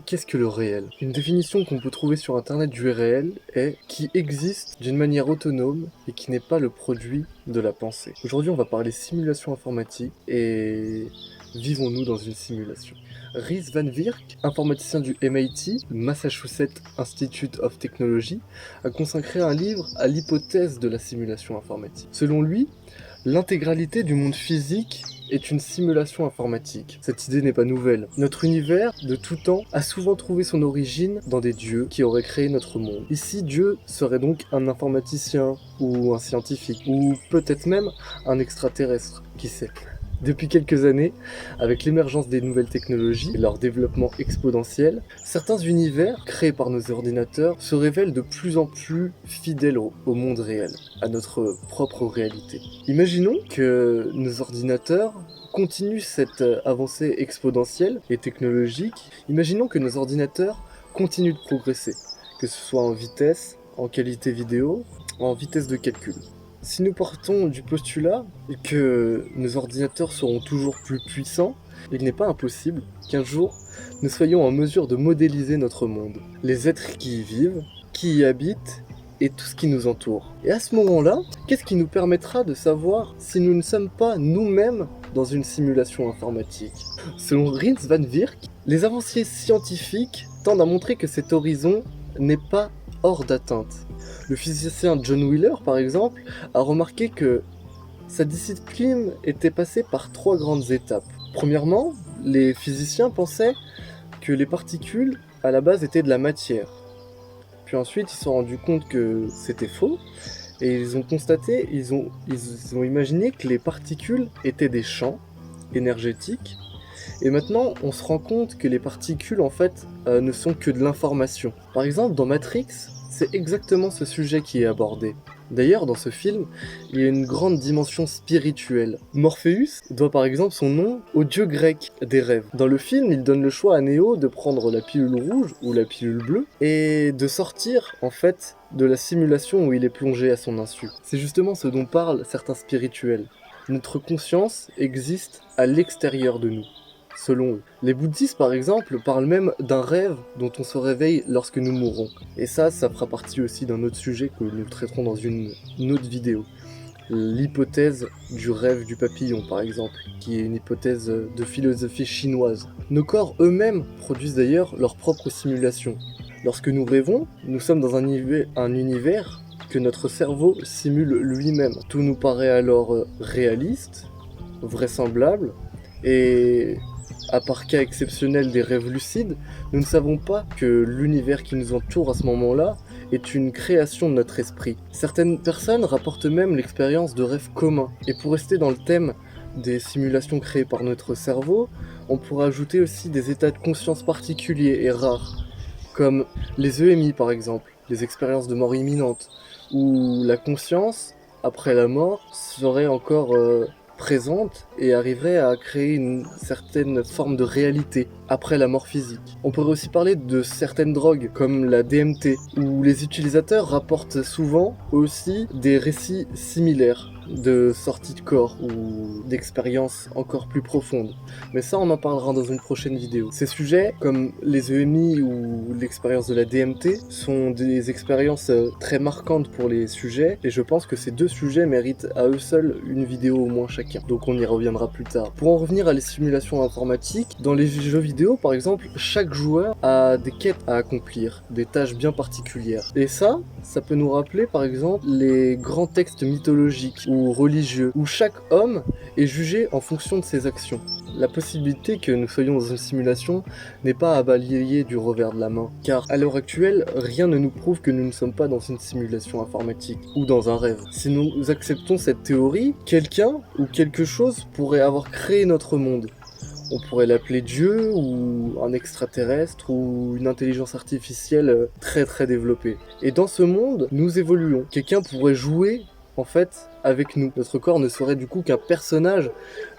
qu'est-ce que le réel? Une définition qu'on peut trouver sur internet du réel est qui existe d'une manière autonome et qui n'est pas le produit de la pensée. Aujourd'hui, on va parler simulation informatique et vivons-nous dans une simulation? Rhys Van Virk, informaticien du MIT, Massachusetts Institute of Technology, a consacré un livre à l'hypothèse de la simulation informatique. Selon lui, l'intégralité du monde physique est une simulation informatique. Cette idée n'est pas nouvelle. Notre univers, de tout temps, a souvent trouvé son origine dans des dieux qui auraient créé notre monde. Ici, Dieu serait donc un informaticien, ou un scientifique, ou peut-être même un extraterrestre, qui sait. Depuis quelques années, avec l'émergence des nouvelles technologies et leur développement exponentiel, certains univers créés par nos ordinateurs se révèlent de plus en plus fidèles au monde réel, à notre propre réalité. Imaginons que nos ordinateurs continuent cette avancée exponentielle et technologique. Imaginons que nos ordinateurs continuent de progresser, que ce soit en vitesse, en qualité vidéo, en vitesse de calcul. Si nous partons du postulat que nos ordinateurs seront toujours plus puissants, il n'est pas impossible qu'un jour nous soyons en mesure de modéliser notre monde, les êtres qui y vivent, qui y habitent et tout ce qui nous entoure. Et à ce moment-là, qu'est-ce qui nous permettra de savoir si nous ne sommes pas nous-mêmes dans une simulation informatique? Selon Rhys Van Virk, les avancées scientifiques tendent à montrer que cet horizon n'est pas hors d'atteinte. Le physicien John Wheeler, par exemple, a remarqué que sa discipline était passée par 3 grandes étapes. Premièrement, les physiciens pensaient que les particules, à la base, étaient de la matière. Puis ensuite, ils se sont rendus compte que c'était faux, et ils ont imaginé que les particules étaient des champs énergétiques. Et maintenant, on se rend compte que les particules, en fait, ne sont que de l'information. Par exemple, dans Matrix, c'est exactement ce sujet qui est abordé. D'ailleurs, dans ce film, il y a une grande dimension spirituelle. Morpheus doit par exemple son nom au dieu grec des rêves. Dans le film, il donne le choix à Neo de prendre la pilule rouge ou la pilule bleue et de sortir, en fait, de la simulation où il est plongé à son insu. C'est justement ce dont parlent certains spirituels. Notre conscience existe à l'extérieur de nous, selon eux. Les bouddhistes, par exemple, parlent même d'un rêve dont on se réveille lorsque nous mourrons. Et ça fera partie aussi d'un autre sujet que nous traiterons dans une autre vidéo. L'hypothèse du rêve du papillon, par exemple, qui est une hypothèse de philosophie chinoise. Nos corps eux-mêmes produisent d'ailleurs leur propre simulation. Lorsque nous rêvons, nous sommes dans un univers que notre cerveau simule lui-même. Tout nous paraît alors réaliste, vraisemblable, et à part cas exceptionnel des rêves lucides, nous ne savons pas que l'univers qui nous entoure à ce moment-là est une création de notre esprit. Certaines personnes rapportent même l'expérience de rêves communs. Et pour rester dans le thème des simulations créées par notre cerveau, on pourrait ajouter aussi des états de conscience particuliers et rares, comme les EMI par exemple, les expériences de mort imminente, où la conscience, après la mort, serait encore présente et arriverait à créer une certaine forme de réalité après la mort physique. On pourrait aussi parler de certaines drogues comme la DMT, où les utilisateurs rapportent souvent aussi des récits similaires de sortie de corps ou d'expériences encore plus profondes. Mais ça, on en parlera dans une prochaine vidéo. Ces sujets, comme les EMI ou l'expérience de la DMT, sont des expériences très marquantes pour les sujets, et je pense que ces 2 sujets méritent à eux seuls une vidéo au moins chacun. Donc on y reviendra plus tard. Pour en revenir à les simulations informatiques, dans les jeux vidéo par exemple, chaque joueur a des quêtes à accomplir, des tâches bien particulières. Et ça peut nous rappeler par exemple les grands textes mythologiques ou religieux, où chaque homme est jugé en fonction de ses actions. La possibilité que nous soyons dans une simulation n'est pas à balayer du revers de la main, car à l'heure actuelle, rien ne nous prouve que nous ne sommes pas dans une simulation informatique ou dans un rêve. Si nous acceptons cette théorie, quelqu'un ou quelque chose pourrait avoir créé notre monde. On pourrait l'appeler Dieu, ou un extraterrestre, ou une intelligence artificielle très très développée. Et dans ce monde, nous évoluons. Quelqu'un pourrait jouer en fait avec nous. Notre corps ne serait du coup qu'un personnage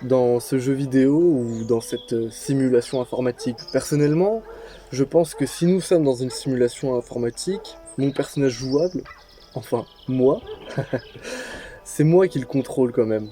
dans ce jeu vidéo ou dans cette simulation informatique. Personnellement, je pense que si nous sommes dans une simulation informatique, mon personnage jouable, enfin moi, c'est moi qui le contrôle quand même.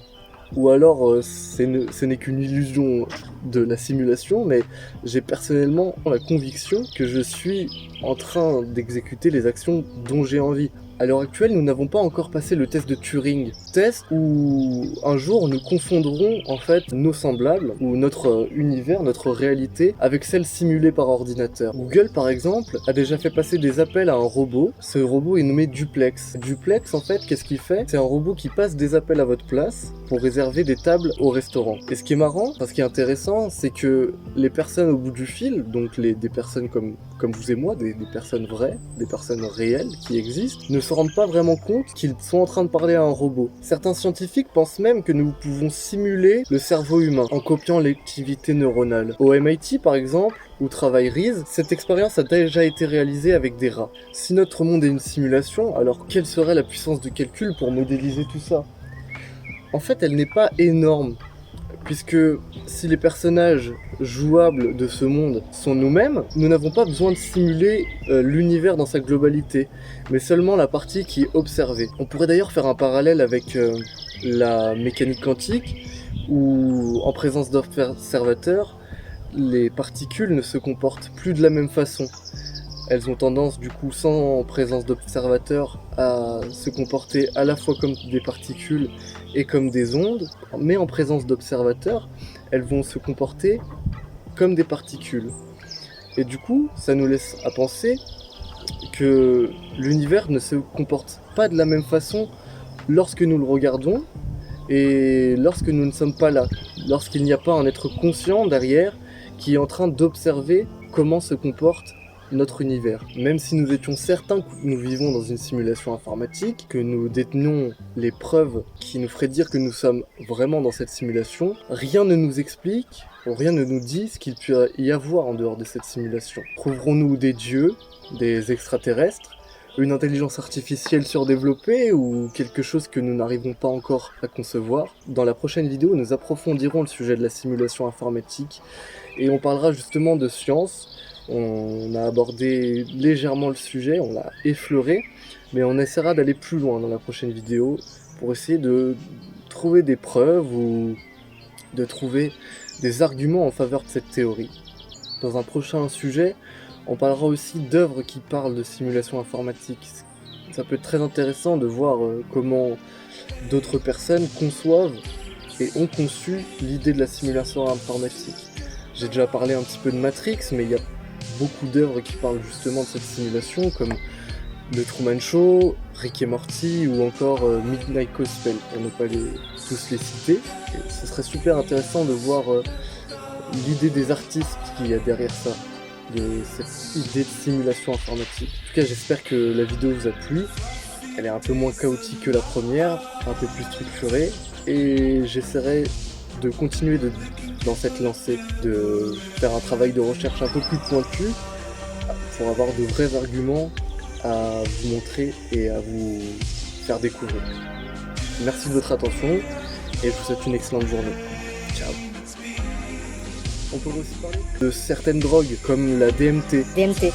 ou alors ce n'est qu'une illusion de la simulation, mais j'ai personnellement la conviction que je suis en train d'exécuter les actions dont j'ai envie. À l'heure actuelle, nous n'avons pas encore passé le test de Turing. Test où un jour nous confondrons en fait nos semblables ou notre univers, notre réalité avec celle simulée par ordinateur. Google par exemple a déjà fait passer des appels à un robot. Ce robot est nommé Duplex. Duplex en fait, qu'est-ce qu'il fait? C'est un robot qui passe des appels à votre place pour réserver des tables au restaurant. Et ce qui est marrant, ce qui est intéressant, c'est que les personnes au bout du fil, donc des personnes comme vous et moi, des personnes vraies, des personnes réelles qui existent, ne se rendent pas vraiment compte qu'ils sont en train de parler à un robot. Certains scientifiques pensent même que nous pouvons simuler le cerveau humain en copiant l'activité neuronale. Au MIT par exemple, où travaille Reese, cette expérience a déjà été réalisée avec des rats. Si notre monde est une simulation, alors quelle serait la puissance de calcul pour modéliser tout ça? En fait, elle n'est pas énorme, puisque si les personnages jouables de ce monde sont nous-mêmes, nous n'avons pas besoin de simuler l'univers dans sa globalité, mais seulement la partie qui est observée. On pourrait d'ailleurs faire un parallèle avec la mécanique quantique, où en présence d'observateurs, les particules ne se comportent plus de la même façon. Elles ont tendance, du coup, sans présence d'observateurs, à se comporter à la fois comme des particules et comme des ondes, mais en présence d'observateurs, elles vont se comporter comme des particules. Et du coup, ça nous laisse à penser que l'univers ne se comporte pas de la même façon lorsque nous le regardons et lorsque nous ne sommes pas là, lorsqu'il n'y a pas un être conscient derrière qui est en train d'observer comment se comporte notre univers. Même si nous étions certains que nous vivons dans une simulation informatique, que nous détenions les preuves qui nous feraient dire que nous sommes vraiment dans cette simulation, rien ne nous explique, rien ne nous dit ce qu'il peut y avoir en dehors de cette simulation. Trouverons-nous des dieux, des extraterrestres, une intelligence artificielle surdéveloppée ou quelque chose que nous n'arrivons pas encore à concevoir? Dans la prochaine vidéo, nous approfondirons le sujet de la simulation informatique et on parlera justement de science. On a abordé légèrement le sujet, on l'a effleuré, mais on essaiera d'aller plus loin dans la prochaine vidéo pour essayer de trouver des preuves ou de trouver des arguments en faveur de cette théorie. Dans un prochain sujet, on parlera aussi d'œuvres qui parlent de simulation informatique. Ça peut être très intéressant de voir comment d'autres personnes conçoivent et ont conçu l'idée de la simulation informatique. J'ai déjà parlé un petit peu de Matrix, mais il y a beaucoup d'œuvres qui parlent justement de cette simulation, comme The Truman Show, Rick et Morty ou encore Midnight Gospel, pour ne pas tous les citer. Et ce serait super intéressant de voir l'idée des artistes qu'il y a derrière ça, de cette idée de simulation informatique. En tout cas, j'espère que la vidéo vous a plu. Elle est un peu moins chaotique que la première, un peu plus structurée, et j'essaierai de continuer dans cette lancée, de faire un travail de recherche un peu plus pointu pour avoir de vrais arguments à vous montrer et à vous faire découvrir. Merci de votre attention et je vous souhaite une excellente journée. Ciao. On peut aussi parler de certaines drogues comme la DMT. DMT.